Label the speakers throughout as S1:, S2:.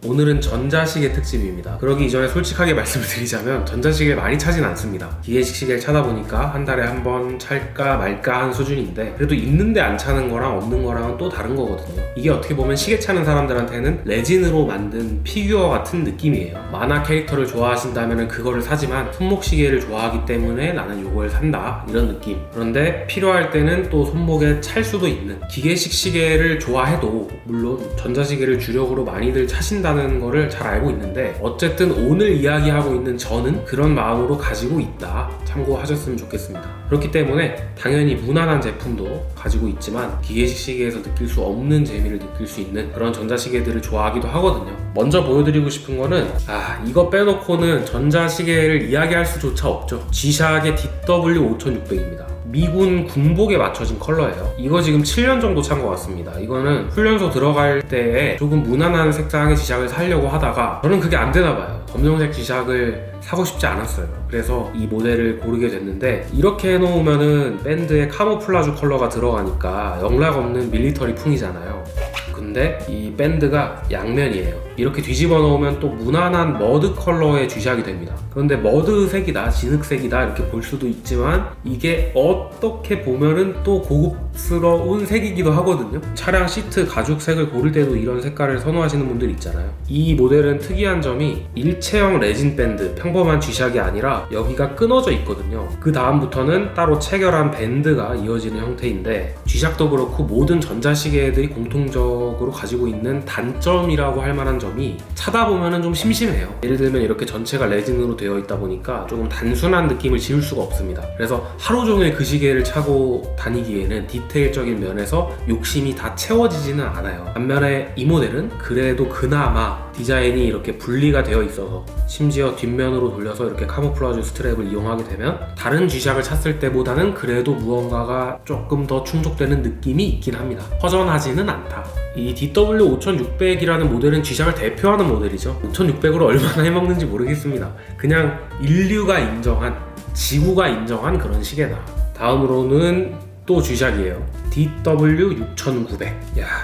S1: 오늘은 전자시계 특집입니다. 그러기 이전에 솔직하게 말씀을 드리자면 전자시계를 많이 차진 않습니다. 기계식 시계를 차다 보니까 한 달에 한 번 찰까 말까 한 수준인데 그래도 있는데 안 차는 거랑 없는 거랑은 또 다른 거거든요. 이게 어떻게 보면 시계 차는 사람들한테는 레진으로 만든 피규어 같은 느낌이에요. 만화 캐릭터를 좋아하신다면 그거를 사지만 손목시계를 좋아하기 때문에 나는 이걸 산다 이런 느낌. 그런데 필요할 때는 또 손목에 찰 수도 있는 기계식 시계를 좋아해도 물론 전자시계를 주력으로 많이들 차신다는 거를 잘 알고 있는데 어쨌든 오늘 이야기하고 있는 저는 그런 마음으로 가지고 있다. 참고하셨으면 좋겠습니다. 그렇기 때문에 당연히 무난한 제품도 가지고 있지만 기계식 시계에서 느낄 수 없는 재미를 느낄 수 있는 그런 전자시계들을 좋아하기도 하거든요. 먼저 보여드리고 싶은 거는 이거 빼놓고는 전자시계를 이야기할 수조차 없죠. G샥의 DW5600입니다. 미군 군복에 맞춰진 컬러예요. 이거 지금 7년 정도 찬 것 같습니다. 이거는 훈련소 들어갈 때에 조금 무난한 색상의 G샥을 사려고 하다가 저는 그게 안 되나 봐요. 검정색 G샥을 사고 싶지 않았어요. 그래서 이 모델을 고르게 됐는데 이렇게 해놓으면은 밴드에 카모플라주 컬러가 들어가니까 영락 없는 밀리터리 풍이잖아요. 근데 이 밴드가 양면이에요. 이렇게 뒤집어 놓으면 또 무난한 머드 컬러의 G샥이 됩니다. 그런데 머드색이다, 진흙색이다 이렇게 볼 수도 있지만 이게 어떻게 보면은 또 고급스러운 색이기도 하거든요. 차량 시트 가죽색을 고를 때도 이런 색깔을 선호하시는 분들 있잖아요. 이 모델은 특이한 점이 일체형 레진 밴드, 평범한 G샥이 아니라 여기가 끊어져 있거든요. 그 다음부터는 따로 체결한 밴드가 이어지는 형태인데 G샥도 그렇고 모든 전자시계들이 공통적으로 가지고 있는 단점이라고 할 만한 점이 차다 보면은 좀 심심해요. 예를 들면 이렇게 전체가 레진으로 되어 있다 보니까 조금 단순한 느낌을 지울 수가 없습니다. 그래서 하루 종일 그 시계를 차고 다니기에는 디테일적인 면에서 욕심이 다 채워지지는 않아요. 반면에 이 모델은 그래도 그나마 디자인이 이렇게 분리가 되어 있어서 심지어 뒷면으로 돌려서 이렇게 카모플라주 스트랩을 이용하게 되면 다른 G샥을 찼을 때보다는 그래도 무언가가 조금 더 충족되는 느낌이 있긴 합니다. 허전하지는 않다. 이 DW5600이라는 모델은 G샥을 대표하는 모델이죠. 5600으로 얼마나 해먹는지 모르겠습니다. 그냥 인류가 인정한, 지구가 인정한 그런 시계다. 다음으로는 또 G샥이에요. DW6900.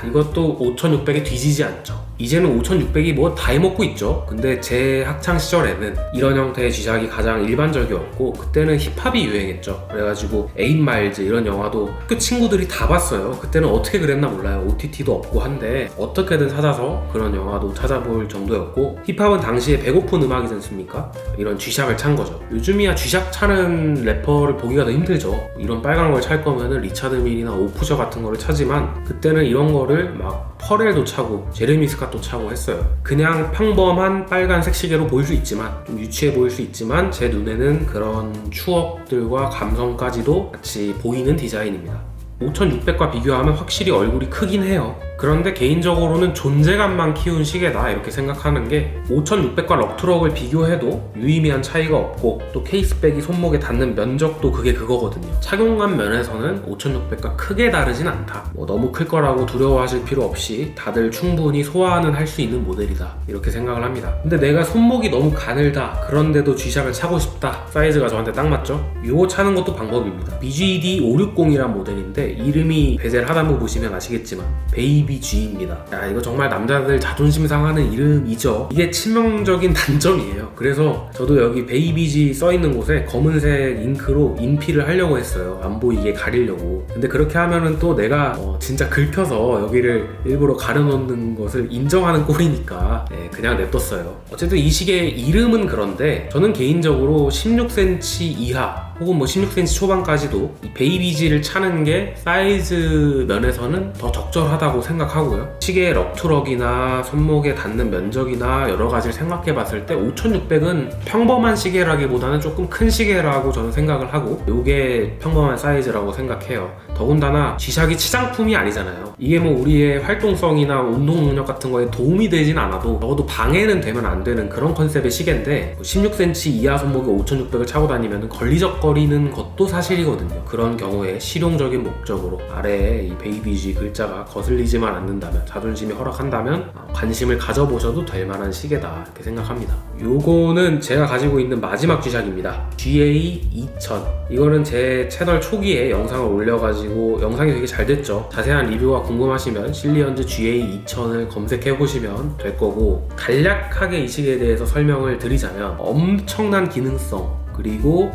S1: 이것도 5600에 뒤지지 않죠. 이제는 5600이 뭐 다 해먹고 있죠. 근데 제 학창 시절에는 이런 형태의 G샥이 가장 일반적이었고 그때는 힙합이 유행했죠. 그래가지고 8마일즈 이런 영화도 그 친구들이 다 봤어요. 그때는 어떻게 그랬나 몰라요. OTT도 없고 한데 어떻게든 찾아서 그런 영화도 찾아볼 정도였고 힙합은 당시에 배고픈 음악이지 않습니까? 이런 G샥을 찬 거죠. 요즘이야 G샥 차는 래퍼를 보기가 더 힘들죠. 이런 빨간 걸 찰 거면은 리차드 밀이나 오프저 같은 거를 차지만 그때는 이런 거를 막 퍼렐도 차고 제레미 스캇도 차고 했어요. 그냥 평범한 빨간색 시계로 보일 수 있지만 좀 유치해 보일 수 있지만 제 눈에는 그런 추억들과 감성까지도 같이 보이는 디자인입니다. 5600과 비교하면 확실히 얼굴이 크긴 해요. 그런데 개인적으로는 존재감만 키운 시계다 이렇게 생각하는 게 5600과 럭트럭을 비교해도 유의미한 차이가 없고 또 케이스백이 손목에 닿는 면적도 그게 그거거든요. 착용감 면에서는 5600과 크게 다르진 않다. 너무 클 거라고 두려워하실 필요 없이 다들 충분히 소화는 할 수 있는 모델이다 이렇게 생각을 합니다. 근데 내가 손목이 너무 가늘다 그런데도 G샥을 차고 싶다 사이즈가 저한테 딱 맞죠? 이거 차는 것도 방법입니다. BGD560이란 모델인데 이름이 베젤 하단부 보시면 아시겠지만 베이비 G입니다. 이거 정말 남자들 자존심 상하는 이름이죠. 이게 치명적인 단점이에요. 그래서 저도 여기 베이비 G 써있는 곳에 검은색 잉크로 인필을 하려고 했어요. 안 보이게 가리려고. 근데 그렇게 하면은 또 내가 진짜 긁혀서 여기를 일부러 가려놓는 것을 인정하는 꼴이니까 그냥 냅뒀어요. 어쨌든 이 시계의 이름은 그런데 저는 개인적으로 16cm 이하 혹은 16cm 초반까지도 이 베이비 G를 차는 게 사이즈 면에서는 더 적절하다고 생각하고요. 시계의 럭트럭이나 손목에 닿는 면적이나 여러 가지를 생각해 봤을 때 5600은 평범한 시계라기보다는 조금 큰 시계라고 저는 생각을 하고 이게 평범한 사이즈라고 생각해요. 더군다나 G샥이 치장품이 아니잖아요. 이게 뭐 우리의 활동성이나 운동 능력 같은 거에 도움이 되진 않아도 적어도 방해는 되면 안 되는 그런 컨셉의 시계인데 16cm 이하 손목에 5600을 차고 다니면 걸리적거리는 삐걱거리는 것도 사실이거든요. 그런 경우에 실용적인 목적으로 아래에 이 베이비 G 글자가 거슬리지만 않는다면, 자존심이 허락한다면 관심을 가져보셔도 될 만한 시계다 이렇게 생각합니다. 요거는 제가 가지고 있는 마지막 G샥입니다. GA2000. 이거는 제 채널 초기에 영상을 올려가지고 영상이 되게 잘 됐죠. 자세한 리뷰가 궁금하시면 실리언즈 GA2000을 검색해보시면 될 거고, 간략하게 이 시계에 대해서 설명을 드리자면 엄청난 기능성 그리고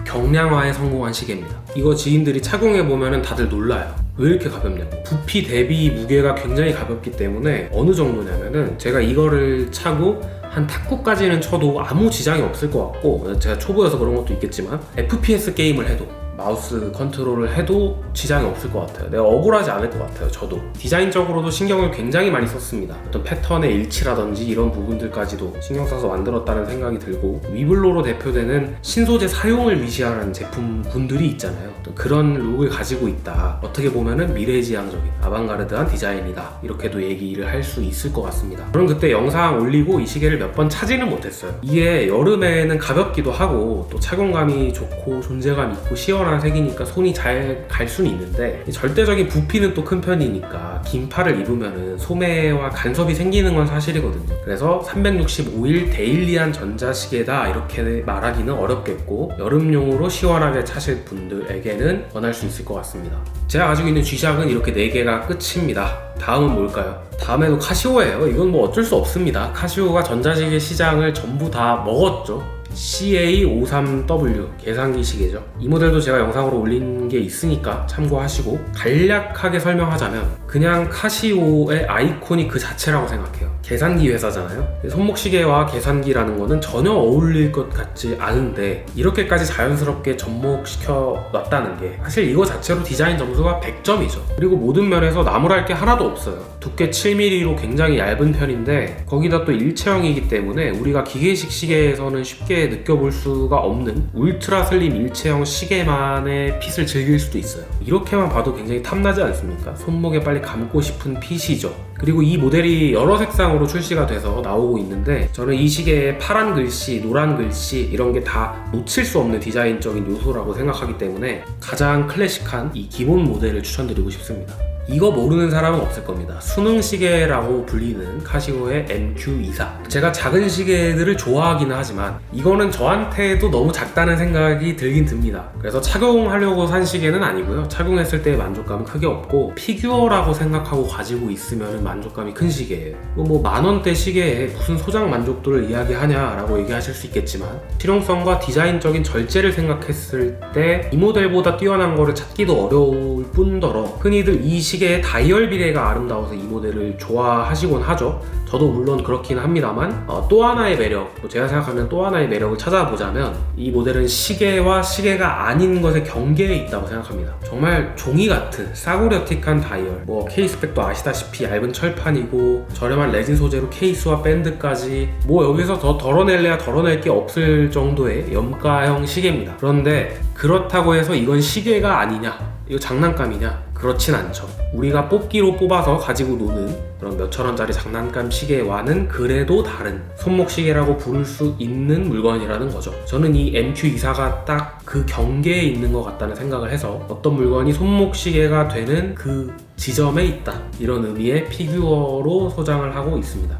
S1: 경량화에 성공한 시계입니다. 이거 지인들이 착용해보면 다들 놀라요. 왜 이렇게 가볍냐고. 부피 대비 무게가 굉장히 가볍기 때문에 어느 정도냐면은 제가 이거를 차고 한 탁구까지는 쳐도 아무 지장이 없을 것 같고, 제가 초보여서 그런 것도 있겠지만 FPS 게임을 해도, 마우스 컨트롤을 해도 지장이 없을 것 같아요. 내가 억울하지 않을 것 같아요. 저도 디자인적으로도 신경을 굉장히 많이 썼습니다. 어떤 패턴의 일치라든지 이런 부분들까지도 신경 써서 만들었다는 생각이 들고, 위블로로 대표되는 신소재 사용을 위시하는 제품군들이 있잖아요. 어떤 그런 룩을 가지고 있다. 어떻게 보면은 미래지향적인 아방가르드한 디자인이다, 이렇게도 얘기를 할 수 있을 것 같습니다. 저는 그때 영상 올리고 이 시계를 몇 번 차지는 못했어요. 이게 여름에는 가볍기도 하고 또 착용감이 좋고 존재감 있고 시원한 색이니까 손이 잘 갈 수는 있는데, 절대적인 부피는 또 큰 편이니까 긴 팔을 입으면은 소매와 간섭이 생기는 건 사실이거든요. 그래서 365일 데일리한 전자시계다 이렇게 말하기는 어렵겠고, 여름용으로 시원하게 차실 분들에게는 권할 수 있을 것 같습니다. 제가 가지고 있는 G샥은 이렇게 4개가 끝입니다. 다음은 뭘까요? 다음에도 카시오예요. 이건 뭐 어쩔 수 없습니다. 카시오가 전자시계 시장을 전부 다 먹었죠. CA53W 계산기 시계죠. 이 모델도 제가 영상으로 올린 게 있으니까 참고하시고, 간략하게 설명하자면 그냥 카시오의 아이콘이 그 자체라고 생각해요. 계산기 회사잖아요. 손목시계와 계산기라는 거는 전혀 어울릴 것 같지 않은데 이렇게까지 자연스럽게 접목시켜 놨다는 게 사실 이거 자체로 디자인 점수가 100점이죠. 그리고 모든 면에서 나무랄 게 하나도 없어요. 두께 7mm로 굉장히 얇은 편인데, 거기다 또 일체형이기 때문에 우리가 기계식 시계에서는 쉽게 느껴볼 수가 없는 울트라 슬림 일체형 시계만의 핏을 즐길 수도 있어요. 이렇게만 봐도 굉장히 탐나지 않습니까? 손목에 빨리 감고 싶은 핏이죠. 그리고 이 모델이 여러 색상으로 출시가 돼서 나오고 있는데, 저는 이 시계에 파란 글씨, 노란 글씨 이런 게 다 놓칠 수 없는 디자인적인 요소라고 생각하기 때문에 가장 클래식한 이 기본 모델을 추천드리고 싶습니다. 이거 모르는 사람은 없을 겁니다. 수능 시계라고 불리는 카시오의 MQ24. 제가 작은 시계들을 좋아하기는 하지만 이거는 저한테도 너무 작다는 생각이 들긴 듭니다. 그래서 착용하려고 산 시계는 아니고요. 착용했을 때의 만족감은 크게 없고, 피규어라고 생각하고 가지고 있으면 만족감이 큰 시계예요. 뭐 만원대 시계에 무슨 소장 만족도를 이야기하냐라고 얘기하실 수 있겠지만, 실용성과 디자인적인 절제를 생각했을 때 이 모델보다 뛰어난 거를 찾기도 어려울 뿐더러, 흔히들 이 시계의 다이얼 비례가 아름다워서 이 모델을 좋아하시곤 하죠. 저도 물론 그렇긴 합니다만, 또 하나의 매력, 제가 생각하는 또 하나의 매력을 찾아보자면 이 모델은 시계와 시계가 아닌 것의 경계에 있다고 생각합니다. 정말 종이 같은 싸구려틱한 다이얼, 뭐 케이스백도 아시다시피 얇은 철판이고 저렴한 레진 소재로 케이스와 밴드까지, 뭐 여기서 더 덜어낼래야 덜어낼 게 없을 정도의 염가형 시계입니다. 그런데 그렇다고 해서 이건 시계가 아니냐, 이거 장난감이냐? 그렇진 않죠. 우리가 뽑기로 뽑아서 가지고 노는 그런 몇천원짜리 장난감 시계와는 그래도 다른 손목 시계라고 부를 수 있는 물건이라는 거죠. 저는 이 MQ24가 딱 그 경계에 있는 것 같다는 생각을 해서, 어떤 물건이 손목 시계가 되는 그 지점에 있다, 이런 의미의 피규어로 소장을 하고 있습니다.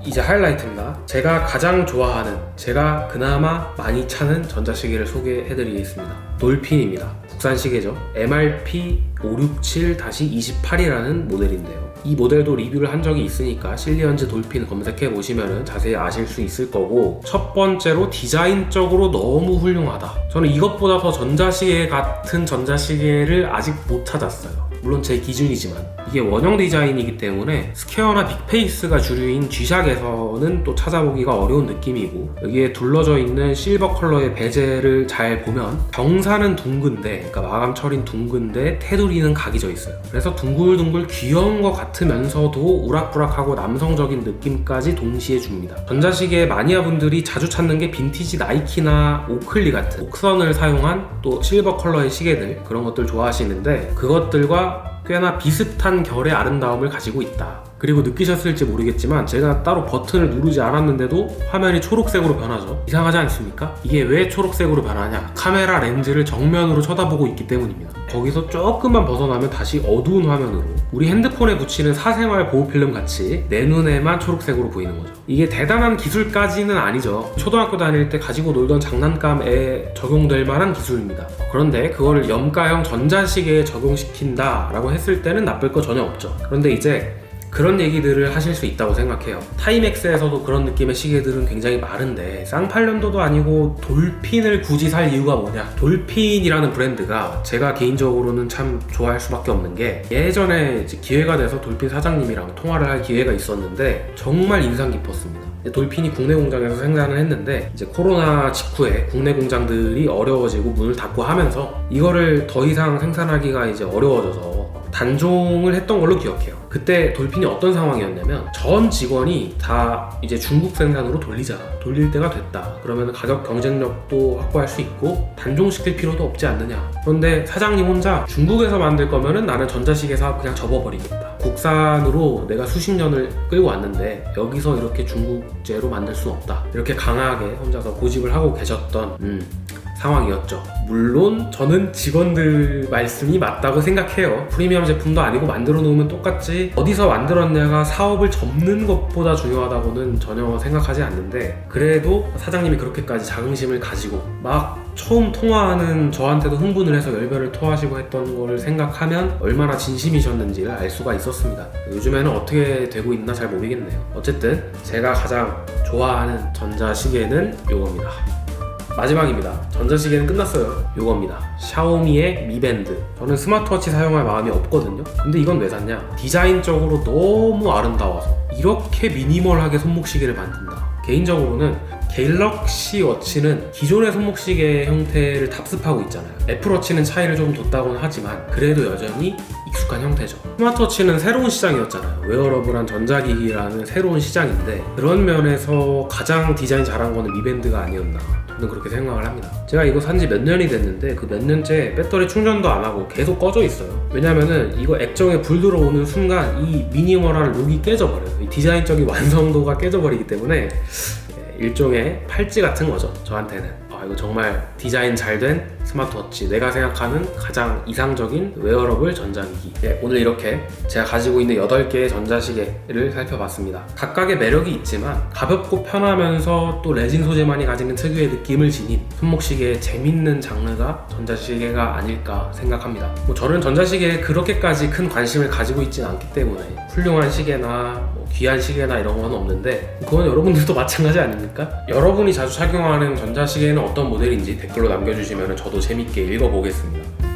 S1: 이제 하이라이트입니다. 제가 가장 좋아하는, 제가 그나마 많이 차는 전자시계를 소개해드리겠습니다. 돌핀입니다. 국산 시계죠. MRP 567-28이라는 모델인데요. 이 모델도 리뷰를 한 적이 있으니까 실리언즈 돌핀 검색해보시면 자세히 아실 수 있을 거고, 첫 번째로 디자인적으로 너무 훌륭하다. 저는 이것보다 더 전자시계 같은 전자시계를 아직 못 찾았어요. 물론 제 기준이지만 이게 원형 디자인이기 때문에 스퀘어나 빅페이스가 주류인 G샥에서는 또 찾아보기가 어려운 느낌이고, 여기에 둘러져 있는 실버 컬러의 베젤을 잘 보면 경사는 둥근데, 그러니까 마감 처리는 둥근데 테두리는 각이져 있어요. 그래서 둥글둥글 귀여운 것 같으면서도 우락부락하고 남성적인 느낌까지 동시에 줍니다. 전자시계 마니아분들이 자주 찾는 게 빈티지 나이키나 오클리 같은 옥선을 사용한 또 실버 컬러의 시계들, 그런 것들 좋아하시는데 그것들과 꽤나 비슷한 결의 아름다움을 가지고 있다. 그리고 느끼셨을지 모르겠지만 제가 따로 버튼을 누르지 않았는데도 화면이 초록색으로 변하죠. 이상하지 않습니까? 이게 왜 초록색으로 변하냐? 카메라 렌즈를 정면으로 쳐다보고 있기 때문입니다. 거기서 조금만 벗어나면 다시 어두운 화면으로 우리 핸드폰에 붙이는 사생활 보호 필름 같이 내 눈에만 초록색으로 보이는 거죠. 이게 대단한 기술까지는 아니죠. 초등학교 다닐 때 가지고 놀던 장난감에 적용될 만한 기술입니다. 그런데 그거를 염가형 전자시계에 적용시킨다 라고 했을 때는 나쁠 거 전혀 없죠. 그런데 이제 그런 얘기들을 하실 수 있다고 생각해요. 타이맥스에서도 그런 느낌의 시계들은 굉장히 많은데 쌍팔년도도 아니고 돌핀을 굳이 살 이유가 뭐냐? 돌핀이라는 브랜드가 제가 개인적으로는 참 좋아할 수밖에 없는 게 예전에 이제 기회가 돼서 돌핀 사장님이랑 통화를 할 기회가 있었는데 정말 인상 깊었습니다. 돌핀이 국내 공장에서 생산을 했는데 이제 코로나 직후에 국내 공장들이 어려워지고 문을 닫고 하면서 이거를 더 이상 생산하기가 이제 어려워져서 단종을 했던 걸로 기억해요. 그때 돌핀이 어떤 상황이었냐면 전 직원이 다 이제 중국 생산으로 돌릴 때가 됐다. 그러면 가격 경쟁력도 확보할 수 있고 단종시킬 필요도 없지 않느냐. 그런데 사장님 혼자 중국에서 만들 거면은 나는 전자시계 사업 그냥 접어버리겠다. 국산으로 내가 수십 년을 끌고 왔는데 여기서 이렇게 중국제로 만들 수는 없다. 이렇게 강하게 혼자서 고집을 하고 계셨던 상황이었죠. 물론 저는 직원들 말씀이 맞다고 생각해요. 프리미엄 제품도 아니고 만들어 놓으면 똑같지 어디서 만들었냐가 사업을 접는 것보다 중요하다고는 전혀 생각하지 않는데 그래도 사장님이 그렇게까지 자긍심을 가지고 막 처음 통화하는 저한테도 흥분을 해서 열변을 토하시고 했던 거를 생각하면 얼마나 진심이셨는지를 알 수가 있었습니다. 요즘에는 어떻게 되고 있나 잘 모르겠네요. 어쨌든 제가 가장 좋아하는 전자시계는 요겁니다. 마지막입니다. 전자시계는 끝났어요. 요겁니다. 샤오미의 미밴드. 저는 스마트워치 사용할 마음이 없거든요. 근데 이건 왜 샀냐? 디자인적으로 너무 아름다워서 이렇게 미니멀하게 손목시계를 만든다. 개인적으로는 갤럭시 워치는 기존의 손목시계 형태를 답습하고 있잖아요. 애플워치는 차이를 좀 뒀다고는 하지만 그래도 여전히 익숙한 형태죠. 스마트워치는 새로운 시장이었잖아요. 웨어러블한 전자기기라는 새로운 시장인데 그런 면에서 가장 디자인 잘한 거는 미밴드가 아니었나 저는 그렇게 생각을 합니다. 제가 이거 산지 몇 년이 됐는데 그 몇 년째 배터리 충전도 안 하고 계속 꺼져 있어요. 왜냐면은 이거 액정에 불 들어오는 순간 이 미니멀한 룩이 깨져버려요. 이 디자인적인 완성도가 깨져버리기 때문에 일종의 팔찌 같은 거죠. 저한테는 이거 정말 디자인 잘 된 스마트워치, 내가 생각하는 가장 이상적인 웨어러블 전자기기. 오늘 이렇게 제가 가지고 있는 8개의 전자시계를 살펴봤습니다. 각각의 매력이 있지만 가볍고 편하면서 또 레진 소재만이 가지는 특유의 느낌을 지닌 손목시계의 재밌는 장르가 전자시계가 아닐까 생각합니다. 저는 전자시계에 그렇게까지 큰 관심을 가지고 있지는 않기 때문에 훌륭한 시계나 귀한 시계나 이런 건 없는데 그건 여러분들도 마찬가지 아닙니까? 여러분이 자주 착용하는 전자시계는 어떤 모델인지 댓글로 남겨주시면 저도 재밌게 읽어보겠습니다.